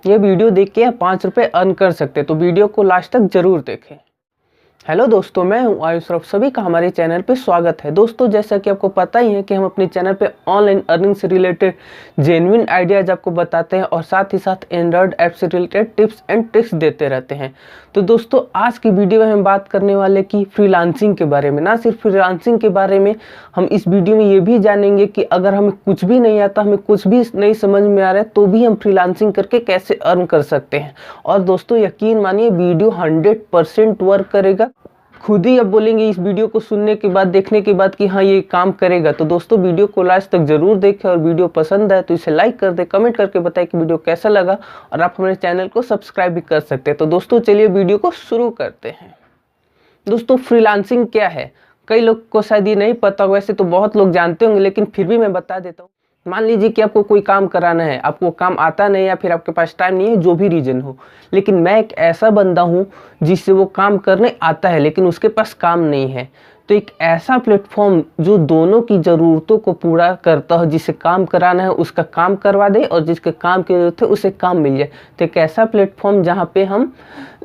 ये वीडियो देख के आप 5 रुपये अर्न कर सकते हैं, तो वीडियो को लास्ट तक जरूर देखें। हेलो दोस्तों, मैं हूं आयुष, आप सभी का हमारे चैनल पे स्वागत है। दोस्तों, जैसा कि आपको पता ही है कि हम अपने चैनल पे ऑनलाइन अर्निंग से रिलेटेड जेन्युइन आइडियाज़ आपको बताते हैं और साथ ही साथ एंड्रॉयड ऐप से रिलेटेड टिप्स एंड ट्रिक्स देते रहते हैं। तो दोस्तों, आज की वीडियो में हम बात करने वाले की फ्रीलांसिंग के बारे में। ना सिर्फ फ्रीलांसिंग के बारे में, हम इस वीडियो में ये भी जानेंगे कि अगर हमें कुछ भी नहीं आता, हमें कुछ भी नहीं समझ में आ रहा है, तो भी हम फ्रीलांसिंग करके कैसे अर्न कर सकते हैं। और दोस्तों, यकीन मानिए वीडियो 100% वर्क करेगा। खुद ही अब बोलेंगे इस वीडियो को सुनने के बाद, देखने के बाद कि हाँ ये काम करेगा। तो दोस्तों, वीडियो को लास्ट तक जरूर देखें और वीडियो पसंद आए तो इसे लाइक कर दे, कमेंट करके बताएं कि वीडियो कैसा लगा, और आप हमारे चैनल को सब्सक्राइब भी कर सकते हैं। तो दोस्तों, चलिए वीडियो को शुरू करते हैं। दोस्तों, फ्रीलांसिंग क्या है, कई लोग को शायद ये नहीं पता, वैसे तो बहुत लोग जानते होंगे, लेकिन फिर भी मैं बता देता हूँ। मान लीजिए कि आपको कोई काम कराना है, आपको काम आता नहीं या फिर आपके पास टाइम नहीं है, जो भी रीज़न हो, लेकिन मैं एक ऐसा बंदा हूँ जिससे वो काम करने आता है लेकिन उसके पास काम नहीं है। तो एक ऐसा प्लेटफॉर्म जो दोनों की ज़रूरतों को पूरा करता है, जिसे काम कराना है उसका काम करवा दे और जिसके काम की ज़रूरत है उसे काम मिल जाए। तो एक ऐसा प्लेटफॉर्म जहाँ पे हम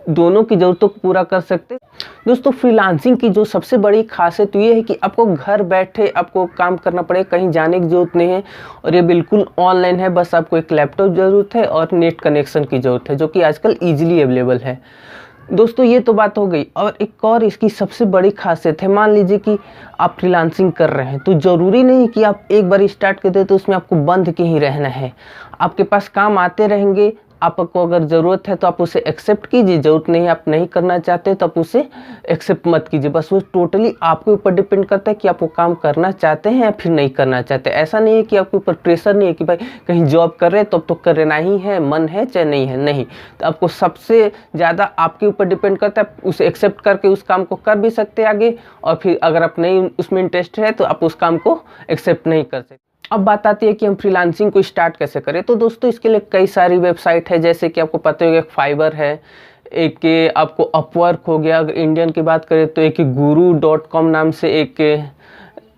दोनों की ज़रूरतों को पूरा कर सकते हैं। दोस्तों, फ्रीलांसिंग की जो सबसे बड़ी खासियत ये है कि आपको घर बैठे आपको काम करना पड़े, कहीं जाने की ज़रूरत नहीं है, और ये बिल्कुल ऑनलाइन है। बस आपको एक लैपटॉप ज़रूरत है और नेट कनेक्शन की ज़रूरत है, जो कि आजकल ईजिली अवेलेबल है। दोस्तों, ये तो बात हो गई, और एक और इसकी सबसे बड़ी खासियत है। मान लीजिए कि आप फ्रीलांसिंग कर रहे हैं, तो ज़रूरी नहीं कि आप एक बार स्टार्ट कर दे तो उसमें आपको बंद के ही रहना है। आपके पास काम आते रहेंगे, आपको अगर ज़रूरत है तो आप उसे एक्सेप्ट कीजिए, ज़रूरत नहीं, आप नहीं करना चाहते तो आप उसे एक्सेप्ट मत कीजिए। बस वो टोटली आपके ऊपर डिपेंड करता है कि आप वो काम करना चाहते हैं या फिर नहीं करना चाहते। ऐसा नहीं है कि आपके ऊपर प्रेशर नहीं है कि भाई कहीं जॉब कर रहे हैं तो अब तो करना ही है, मन है चाहे नहीं है, नहीं। तो आपको सबसे ज़्यादा आपके ऊपर डिपेंड करता है, उसे एक्सेप्ट करके उस काम को कर भी सकते आगे, और फिर अगर आप नहीं उसमें इंटरेस्ट है तो आप उस काम को एक्सेप्ट नहीं कर सकते। अब बात आती है कि हम फ्रीलांसिंग को स्टार्ट कैसे करें। तो दोस्तों, इसके लिए कई सारी वेबसाइट है, जैसे कि आपको पता होगा, एक फाइवर है, एक आपको अपवर्क हो गया। अगर इंडियन की बात करें तो एक guru.com नाम से एक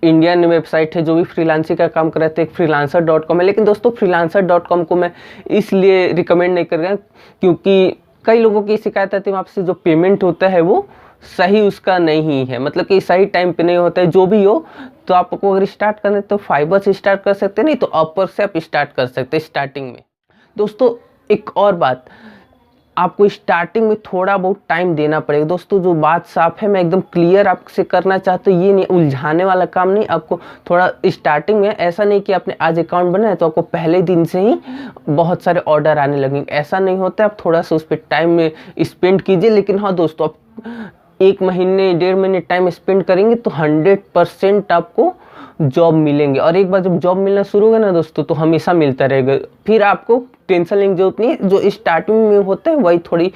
इंडियन वेबसाइट है जो भी फ्रीलांसिंग का काम कराते हैं। एक freelancer.com है, लेकिन दोस्तों freelancer.com को मैं इसलिए रिकमेंड नहीं कर रहा क्योंकि कई लोगों की शिकायत आती है वहाँ से जो पेमेंट होता है वो सही उसका नहीं है, मतलब कि सही टाइम पे नहीं होता है। जो भी हो, तो आपको अगर स्टार्ट करना है तो फाइबर से स्टार्ट कर सकते हैं, नहीं तो अपवर्क से आप स्टार्ट कर सकते हैं स्टार्टिंग में। दोस्तों, एक और बात, आपको स्टार्टिंग में थोड़ा बहुत टाइम देना पड़ेगा। दोस्तों, जो बात साफ है, मैं एकदम क्लियर आपसे करना चाहता हूँ, ये नहीं उलझाने वाला काम नहीं। आपको थोड़ा स्टार्टिंग में, ऐसा नहीं कि आपने आज अकाउंट बनाया तो आपको पहले दिन से ही बहुत सारे ऑर्डर आने लगेंगे, ऐसा नहीं होता है। आप थोड़ा सा उस पर टाइम में स्पेंड कीजिए। लेकिन हाँ दोस्तों, आप 1 महीने 1.5 महीने टाइम स्पेंड करेंगे तो 100% आपको जॉब मिलेंगे। और एक बार जब जॉब मिलना शुरू होगा ना दोस्तों, तो हमेशा मिलता रहेगा। फिर आपको टेंशन लेने की जरूरत नहीं है। जो स्टार्टिंग में होता है वही थोड़ी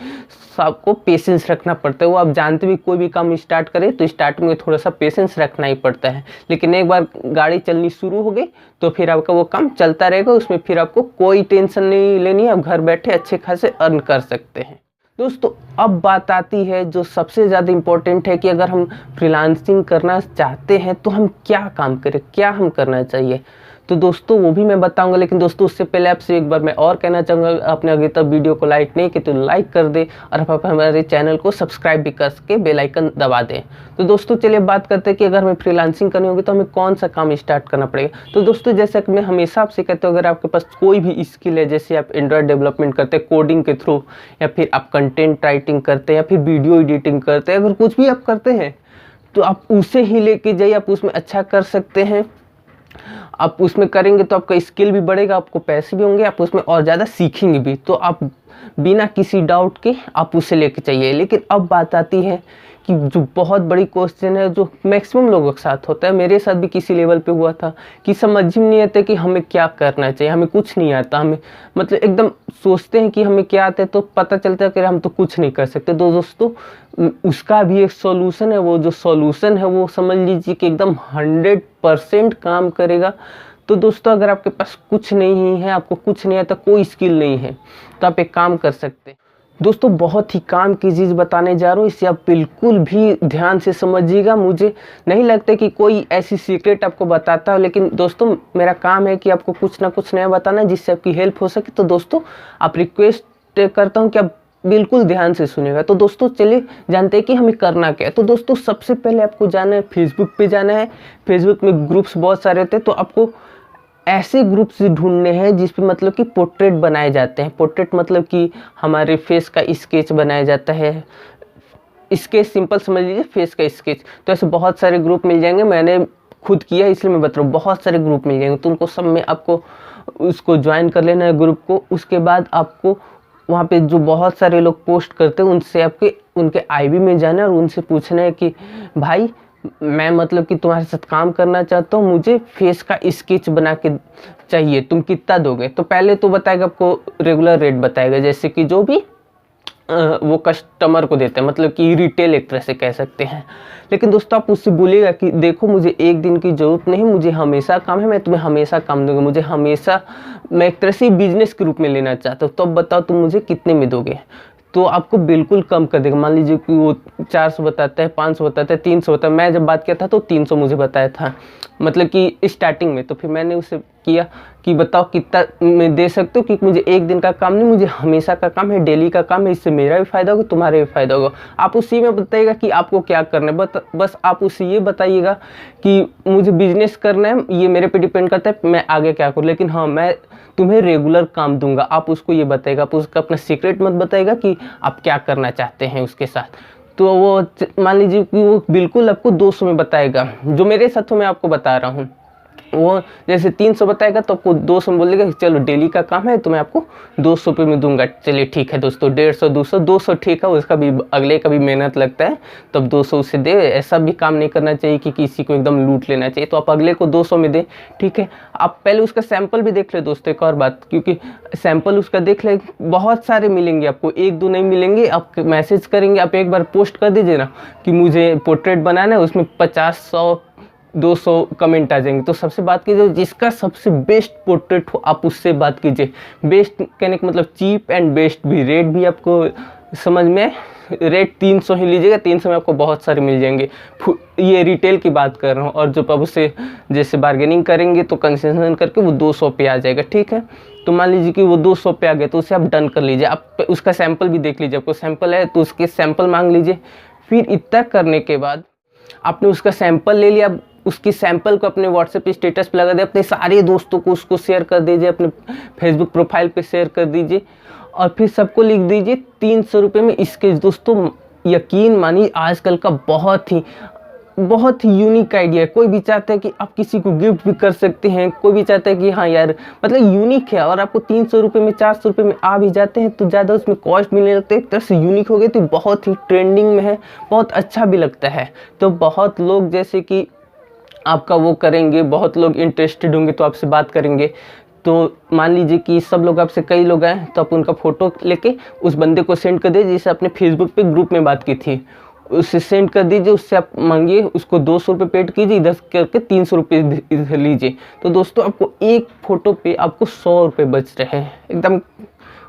आपको पेशेंस रखना पड़ता है। वो आप जानते भी, कोई भी काम स्टार्ट करें तो स्टार्टिंग में थोड़ा सा पेशेंस रखना ही पड़ता है। लेकिन एक बार गाड़ी चलनी शुरू हो गई तो फिर आपका वो काम चलता रहेगा, उसमें फिर आपको कोई टेंशन नहीं लेनी है। आप घर बैठे अच्छे खासे अर्न कर सकते हैं। दोस्तों, अब बात आती है जो सबसे ज़्यादा इम्पोर्टेंट है कि अगर हम फ्रीलांसिंग करना चाहते हैं तो हम क्या काम करें, क्या हम करना चाहिए। तो दोस्तों, वो भी मैं बताऊंगा, लेकिन दोस्तों उससे पहले आपसे एक बार मैं और कहना चाहूँगा, आपने अभी तक वीडियो को लाइक नहीं किया तो लाइक कर दे, और आप हमारे चैनल को सब्सक्राइब भी करके बेल आइकन दबा दें। तो दोस्तों, चलिए बात करते हैं कि अगर हमें फ्रीलांसिंग करनी होगी तो हमें कौन सा काम स्टार्ट करना पड़ेगा। तो दोस्तों, जैसा कि मैं हमेशा आपसे कहता हूँ, अगर आपके पास कोई भी स्किल है, जैसे आप एंड्रॉयड डेवलपमेंट करते हैं कोडिंग के थ्रू, या फिर आप कंटेंट राइटिंग करते हैं, या फिर वीडियो एडिटिंग करते हैं, अगर कुछ भी आप करते हैं तो आप उसे ही लेके जाइए। आप उसमें अच्छा कर सकते हैं। आप उसमें करेंगे तो आपका स्किल भी बढ़ेगा, आपको पैसे भी होंगे, आप उसमें और ज़्यादा सीखेंगे भी। तो आप बिना किसी डाउट के आप उसे लेके चाहिए। लेकिन अब बात आती है कि जो बहुत बड़ी क्वेश्चन है, जो मैक्सिमम लोगों के साथ होता है, मेरे साथ भी किसी लेवल पे हुआ था, कि समझ ही नहीं आता कि हमें क्या करना चाहिए। हमें कुछ नहीं आता, हमें मतलब एकदम सोचते हैं कि हमें क्या आता है, तो पता चलता है कि हम तो कुछ नहीं कर सकते। तो दोस्तों, उसका भी एक सॉल्यूशन है। वो जो सॉल्यूशन है वो समझ लीजिए कि एकदम 100% काम करेगा। तो दोस्तों, अगर आपके पास कुछ नहीं है, आपको कुछ नहीं आता, कोई स्किल नहीं है, तो आप एक काम कर सकते हैं। दोस्तों, बहुत ही काम की चीज़ बताने जा रहा हूँ, इसे आप बिल्कुल भी ध्यान से समझिएगा। मुझे नहीं लगता कि कोई ऐसी सीक्रेट आपको बताता है, लेकिन दोस्तों मेरा काम है कि आपको कुछ ना कुछ नया बताना है जिससे आपकी हेल्प हो सके। तो दोस्तों, आप रिक्वेस्ट रिक्वेस्ट करता हूँ कि आप बिल्कुल ध्यान से सुनेगा। तो दोस्तों चलिए जानते हैं कि हमें करना क्या है। तो दोस्तों सबसे पहले आपको जाना है, फेसबुक पे जाना है। फेसबुक में ग्रुप्स बहुत सारे होते हैं, तो आपको ऐसे ग्रुप्स ढूंढने हैं जिसपे मतलब कि पोर्ट्रेट बनाए जाते हैं। पोर्ट्रेट मतलब कि हमारे फेस का स्केच बनाया जाता है। स्केच सिंपल समझ लीजिए, फेस का स्केच। तो ऐसे बहुत सारे ग्रुप मिल जाएंगे, मैंने खुद किया इसलिए मैं बता रहा हूँ। बहुत सारे ग्रुप मिल जाएंगे, तो उनको सब में आपको उसको ज्वाइन कर लेना है ग्रुप को। उसके बाद आपको वहाँ पे जो बहुत सारे लोग पोस्ट करते हैं उनसे आपके उनके आईबी में जाना है और उनसे पूछना है कि भाई मैं मतलब कि तुम्हारे साथ काम करना चाहता हूँ, मुझे फेस का स्केच बना के चाहिए, तुम कितना दोगे। तो पहले तो बताएगा आपको, रेगुलर रेट बताएगा, जैसे कि जो भी वो कस्टमर को देते हैं, मतलब कि रिटेल एक तरह से कह सकते हैं। लेकिन दोस्तों आप उससे बोलिएगा कि देखो मुझे एक दिन की ज़रूरत नहीं, मुझे हमेशा काम है, मैं तुम्हें हमेशा काम दूंगा, मुझे हमेशा, मैं एक तरह से बिजनेस के रूप में लेना चाहता हूँ, तो अब बताओ तुम मुझे कितने में दोगे। तो आपको बिल्कुल कम कर देगा। मान लीजिए कि वो 400 बताता है, 500 बताता है, 300 बताता है। मैं जब बात किया था तो 300 मुझे बताया था, मतलब कि स्टार्टिंग में। तो फिर मैंने उससे किया कि बताओ कितना में दे सकते हो, क्योंकि मुझे एक दिन का काम नहीं, मुझे हमेशा का काम है, डेली का काम है, इससे मेरा भी फ़ायदा होगा, तुम्हारा भी फ़ायदा होगा। आप उसी में बताइएगा कि आपको क्या करना है। बस आप उसे ये बताइएगा कि मुझे बिजनेस करना है, ये मेरे पे डिपेंड करता है मैं आगे क्या करूँ, लेकिन हाँ मैं तुम्हें रेगुलर काम दूंगा। आप उसको ये बताएगा, आप उसका अपना सीक्रेट मत बताएगा कि आप क्या करना चाहते हैं उसके साथ। तो वो मान लीजिए कि वो बिल्कुल आपको 200 में बताएगा, जो मेरे साथ मैं आपको बता रहा हूँ। वो जैसे 300 बताएगा तो आपको 200 में बोलेगा कि चलो डेली का काम है तो मैं आपको 200 रुपये में दूंगा। चलिए ठीक है दोस्तों, 150, 200, 200 ठीक है, उसका भी अगले का भी मेहनत लगता है, तब 200 उसे दे। ऐसा भी काम नहीं करना चाहिए कि किसी को एकदम लूट लेना चाहिए, तो आप अगले को 200 में दें, ठीक है। आप पहले उसका सैंपल भी देख ले दोस्तों, एक और बात, क्योंकि सैंपल उसका देख ले, बहुत सारे मिलेंगे आपको, एक दो नहीं मिलेंगे। आप मैसेज करेंगे, आप एक बार पोस्ट कर दीजिए ना कि मुझे पोर्ट्रेट बनाना है, उसमें 50, 100, 200 कमेंट आ जाएंगे। तो सबसे बात कीजिए जिसका सबसे बेस्ट पोर्ट्रेट हो, आप उससे बात कीजिए। बेस्ट कहने का मतलब चीप एंड बेस्ट भी, रेट भी आपको समझ में, रेट 300 ही लीजिएगा, 300 में आपको बहुत सारे मिल जाएंगे। ये रिटेल की बात कर रहा हूँ। और जब आप उससे जैसे बार्गेनिंग करेंगे तो कंसेशन करके वो 200 पे आ जाएगा, ठीक है। तो मान लीजिए कि वो 200 पे आ गया, तो उसे आप डन कर लीजिए। आप उसका सैंपल भी देख लीजिए, आपको सैंपल है तो उसके सैंपल मांग लीजिए। फिर इतना करने के बाद आपने उसका सैंपल ले लिया, उसकी सैंपल को अपने व्हाट्सएप स्टेटस पे लगा दे, अपने सारे दोस्तों को उसको शेयर कर दीजिए, अपने फेसबुक प्रोफाइल पे शेयर कर दीजिए, और फिर सबको लिख दीजिए 300 रुपये में स्केच। दोस्तों यकीन मानिए आजकल का बहुत ही यूनिक आइडिया है। कोई भी चाहता है कि आप किसी को गिफ्ट भी कर सकते हैं, कोई भी चाहता है कि हाँ यार मतलब यूनिक है, और आपको 300 रुपये में, 400 रुपये में आ भी जाते हैं, तो ज़्यादा उसमें कॉस्ट भी नहीं लगता, एक तरह से यूनिक हो गए, तो बहुत ही ट्रेंडिंग में है, बहुत अच्छा भी लगता है। तो बहुत लोग जैसे कि आपका वो करेंगे, बहुत लोग इंटरेस्टेड होंगे तो आपसे बात करेंगे। तो मान लीजिए कि सब लोग आपसे, कई लोग आए, तो आप उनका फ़ोटो लेके उस बंदे को सेंड कर दीजिए, जिसे आपने फेसबुक पे ग्रुप में बात की थी, उससे सेंड कर दीजिए। उससे आप मांगिए, उसको 200 रुपये पेड कीजिए, इधर करके 300 रुपये इधर लीजिए। तो दोस्तों आपको एक फ़ोटो पे आपको 100 रुपये बच रहे हैं, एकदम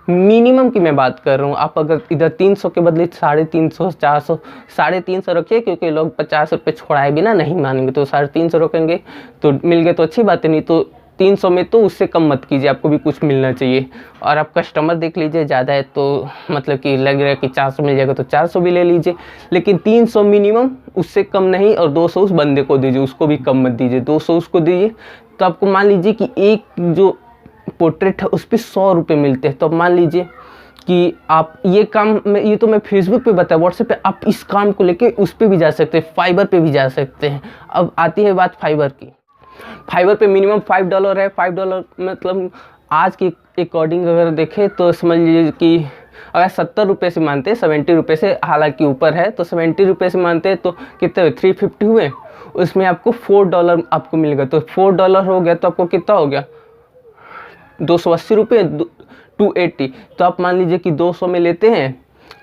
मिनिमम की मैं बात कर रहा हूँ। आप अगर इधर 300 के बदले 350, 400, 350 रखिए, क्योंकि लोग 50 रुपये छोड़ाए बिना नहीं मानेंगे, तो 350 रखेंगे तो मिल गए तो अच्छी बात है, नहीं तो 300 में तो उससे कम मत कीजिए, आपको भी कुछ मिलना चाहिए। और आप कस्टमर देख लीजिए, ज़्यादा है तो मतलब कि लग रहा है कि 400 मिल जाएगा तो 400 भी ले लीजिए, लेकिन 300 मिनिमम, उससे कम नहीं। और 200 उस बंदे को दीजिए, उसको भी कम मत दीजिए, 200 उसको दीजिए। तो आपको मान लीजिए कि एक जो पोर्ट्रेट है उस पर 100 रुपये मिलते हैं। तो अब मान लीजिए कि आप ये काम, ये तो मैं फेसबुक पे बताया, व्हाट्सएप पे आप इस काम को लेके उस पे भी जा सकते हैं, फाइबर पे भी जा सकते हैं। अब आती है बात फाइबर की। फाइबर पे मिनिमम $5 है। $5 मतलब आज के अकॉर्डिंग अगर देखें तो समझ लीजिए कि अगर 70 रुपये से मानते हैं, 70 रुपये से हालांकि ऊपर है, तो 70 रुपये से मानते हैं तो कितने हुए, 350 हुए। उसमें आपको $4 आपको मिलेगा, तो $4 हो गया, तो आपको कितना हो गया, 280 रुपये, 280। तो आप मान लीजिए कि 200 में लेते हैं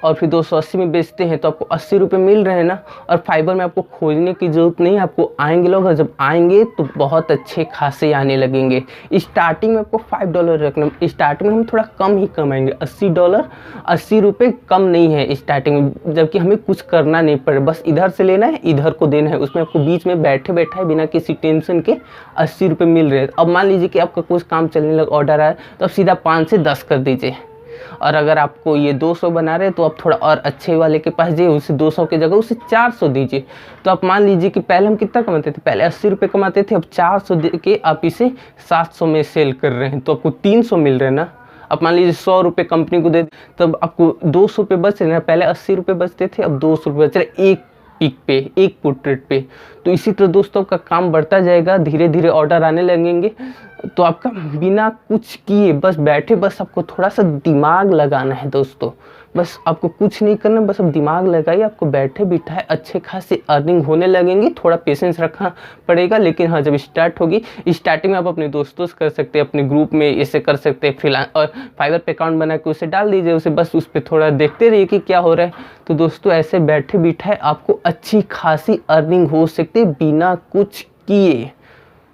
और फिर 280 में बेचते हैं, तो आपको 80 रुपये मिल रहे हैं ना। और फाइबर में आपको खोजने की ज़रूरत नहीं है, आपको आएंगे लोग, और जब आएंगे तो बहुत अच्छे खासे आने लगेंगे। स्टार्टिंग में आपको $5 रखना, स्टार्टिंग में हम थोड़ा कम ही कमाएंगे, $80, 80 रुपये कम नहीं है स्टार्टिंग में, जबकि हमें कुछ करना नहीं पड़े, बस इधर से लेना है, इधर को देना है। उसमें आपको बीच में बैठे बैठे बिना किसी टेंशन के 80 रुपये मिल रहे हैं। अब मान लीजिए कि आपका कुछ काम चलने लगा, ऑर्डर आया, तो अब सीधा 5 से 10 कर दीजिए, और अगर आपको ये 200 बना रहे हैं तो आप थोड़ा और अच्छे वाले के पास जाइए, उसे 200 की जगह उसे 400 दीजिए। तो आप मान लीजिए कि पहले हम कितना कमाते थे, पहले 80 रुपये कमाते थे, अब 400 दे के आप इसे 700 में सेल कर रहे हैं तो आपको 300 मिल रहे हैं ना। अब मान लीजिए 100 रुपये कंपनी को दे, तब आपको 200 रुपये बच रहे हैं, पहले 80 रुपये बचते थे, अब 200 रुपये बच रहे एक पिक पे, एक पोर्ट्रेट पे। तो इसी तरह दोस्तों का काम बढ़ता जाएगा, धीरे धीरे ऑर्डर आने लगेंगे। तो आपका बिना कुछ किए बस बैठे, बस आपको थोड़ा सा दिमाग लगाना है दोस्तों, बस आपको कुछ नहीं करना, बस अब दिमाग लगाइए, आपको बैठे बिठाए अच्छे खासे अर्निंग होने लगेंगी। थोड़ा पेशेंस रखना पड़ेगा, लेकिन हाँ जब स्टार्ट होगी, स्टार्टिंग में आप अपने दोस्तों से कर सकते हैं, अपने ग्रुप में ऐसे कर सकते हैं, फ्रीलांस और फाइवर पे अकाउंट बना के उसे डाल दीजिए, उसे बस उस पर थोड़ा देखते रहिए कि क्या हो रहा है। तो दोस्तों ऐसे बैठे बिठाए आपको अच्छी खासी अर्निंग हो सकती है बिना कुछ किए।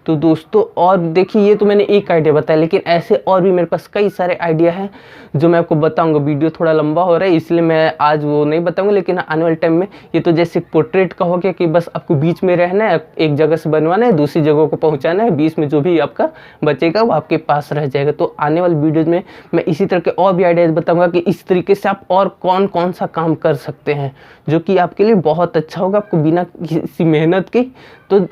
तो दोस्तों और देखिए, ये तो मैंने एक आइडिया बताया, लेकिन ऐसे और भी मेरे पास कई सारे आइडिया हैं जो मैं आपको बताऊंगा। वीडियो थोड़ा लंबा हो रहा है इसलिए मैं आज वो नहीं बताऊंगा, लेकिन आने वाले टाइम में ये तो जैसे पोर्ट्रेट का हो गया कि बस आपको बीच में रहना है, एक जगह से बनवाना है, दूसरी जगह को पहुंचाना है, बीच में जो भी आपका बचेगा वो आपके पास रह जाएगा। तो आने वाली वीडियोज़ में मैं इसी तरह के और भी आइडियाज़ बताऊँगा कि इस तरीके से आप और कौन कौन सा काम कर सकते हैं जो कि आपके लिए बहुत अच्छा होगा, आपको बिना किसी मेहनत की। तो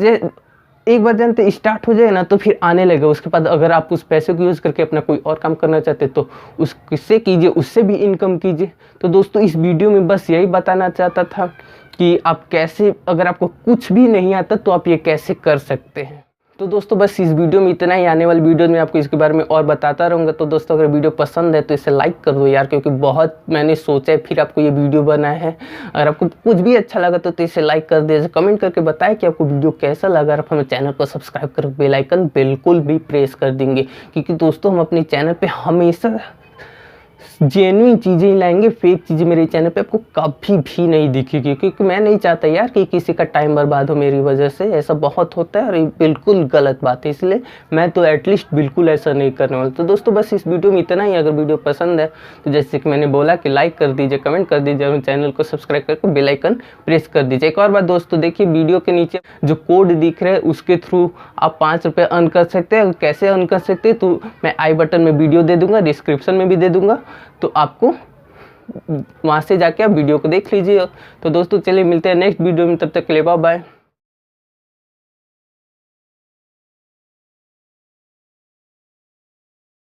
एक बार जानते स्टार्ट हो जाए ना तो फिर आने लगेगा। उसके बाद अगर आप उस पैसे को यूज़ करके अपना कोई और काम करना चाहते तो उससे कीजिए, उससे भी इनकम कीजिए। तो दोस्तों इस वीडियो में बस यही बताना चाहता था कि आप कैसे, अगर आपको कुछ भी नहीं आता तो आप ये कैसे कर सकते हैं। तो दोस्तों बस इस वीडियो में इतना ही, आने वाली वीडियो में आपको इसके बारे में और बताता रहूँगा। तो दोस्तों अगर वीडियो पसंद है तो इसे लाइक कर दो यार, क्योंकि बहुत मैंने सोचा है फिर आपको ये वीडियो बनाया है। अगर आपको कुछ भी अच्छा लगा तो इसे लाइक कर दे, कमेंट करके बताएं कि आपको वीडियो कैसा लगा। आप हमें चैनल को सब्सक्राइब कर बेल आइकन बिल्कुल भी प्रेस कर देंगे, क्योंकि दोस्तों हम अपने चैनल पर हमेशा जेन्युइन चीज़ें ही लाएंगे, फेक चीज़ें मेरे चैनल पे आपको कभी भी नहीं दिखेगी, क्योंकि मैं नहीं चाहता यार कि किसी का टाइम बर्बाद हो मेरी वजह से। ऐसा बहुत होता है और ये बिल्कुल गलत बात है, इसलिए मैं तो एटलीस्ट बिल्कुल ऐसा नहीं करने वाला। तो दोस्तों बस इस वीडियो में इतना ही। अगर वीडियो पसंद है तो जैसे कि मैंने बोला कि लाइक कर दीजिए, कमेंट कर दीजिए और चैनल को सब्सक्राइब करके बेल आइकन प्रेस कर दीजिए। एक और बात दोस्तों, देखिए वीडियो के नीचे जो कोड दिख रहा है उसके थ्रू आप 5 रुपये अर्न कर सकते हैं। कैसे अर्न कर सकते हैं तो मैं आई बटन में वीडियो दे दूँगा, डिस्क्रिप्शन में भी दे दूँगा, तो आपको वहाँ से जाके आप वीडियो को देख लीजिए। तो दोस्तों चलिए मिलते हैं नेक्स्ट वीडियो में, तब तक के लिए बाय बाय।